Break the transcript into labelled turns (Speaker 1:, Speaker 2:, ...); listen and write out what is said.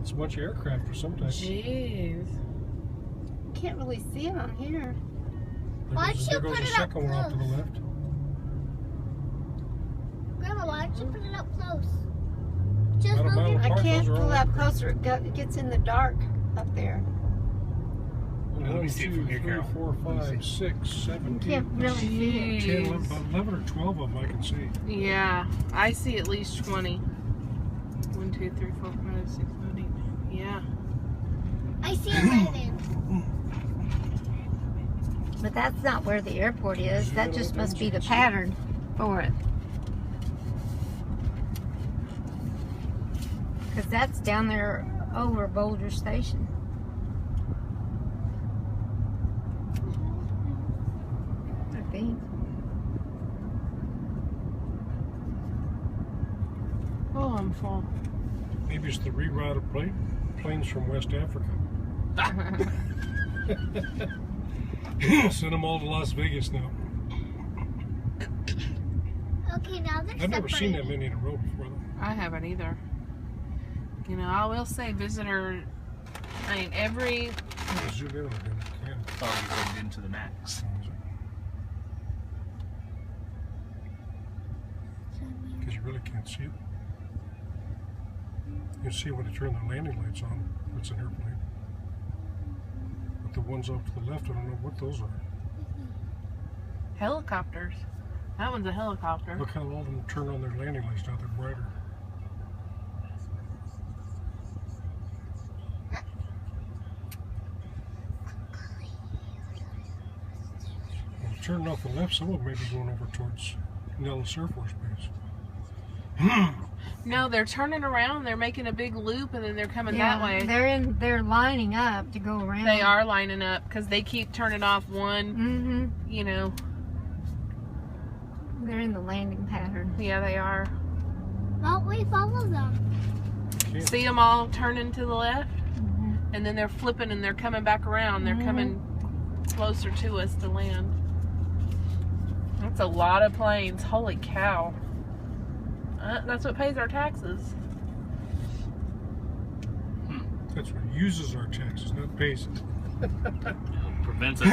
Speaker 1: It's a bunch of aircraft or something.
Speaker 2: Jeez.
Speaker 3: Can't really see it on here.
Speaker 4: Why'd you
Speaker 1: There
Speaker 4: put
Speaker 1: goes the
Speaker 4: it up
Speaker 1: second one off to the
Speaker 4: close?
Speaker 1: left.
Speaker 4: Grandma, why'd you put it up close? Just
Speaker 1: About a mile
Speaker 4: look
Speaker 3: I
Speaker 1: apart.
Speaker 3: can't
Speaker 1: Those are
Speaker 3: pull
Speaker 1: all
Speaker 3: up
Speaker 1: aircraft.
Speaker 3: closer. It gets in the dark up there.
Speaker 1: One,
Speaker 5: Let me see it from here,
Speaker 1: 2, 3,
Speaker 5: Carol.
Speaker 1: 4,
Speaker 5: Let me
Speaker 1: 5, 6, 7,
Speaker 3: You
Speaker 1: 8,
Speaker 3: can't really see it.
Speaker 1: 10,
Speaker 2: Jeez.
Speaker 1: 11, 11 or 12 of them I can see.
Speaker 2: Yeah, I see at least 20. 1, 2, 3, 4, 5, 6, 7, 8. Yeah.
Speaker 4: I see 11.
Speaker 3: But that's not where the airport is. That just must be the pattern for it. Because that's down there over Boulder Station. I think.
Speaker 2: Oh, I'm full.
Speaker 1: Maybe it's the reroute of planes from West Africa. Send them all to Las Vegas now.
Speaker 4: Okay, now they're
Speaker 1: I've never seen that
Speaker 4: separated.
Speaker 1: many in a row before, though.
Speaker 2: I haven't either. You know, I will say visitor, I mean, every,
Speaker 1: Zoom in on it if you can.
Speaker 5: Oh, you zoomed into the max.
Speaker 1: Because you really can't see it. You can see when they turn the landing lights on. It's an airplane. But the ones off to the left, I don't know what those are.
Speaker 2: helicopters. That one's a helicopter.
Speaker 1: Look how all of them turn on their landing lights now. They're brighter. Well, turning off the left, some of them may be going over towards Nellis Air Force Base.
Speaker 2: No, they're turning around. They're making a big loop, and then they're coming that way.
Speaker 3: They're lining up to go around.
Speaker 2: They are lining up because they keep turning off one.
Speaker 3: Mm-hmm.
Speaker 2: You know,
Speaker 3: They're in the landing pattern.
Speaker 2: yeah, they are.
Speaker 4: Won't we follow them?
Speaker 1: Can't.
Speaker 2: See them all turning to the left,
Speaker 3: Mm-hmm.
Speaker 2: and then they're flipping and they're coming back around. They're coming closer to us to land. That's a lot of planes. Holy cow. That's what pays our taxes.
Speaker 1: That's what uses our taxes, not pays it.
Speaker 5: Prevents us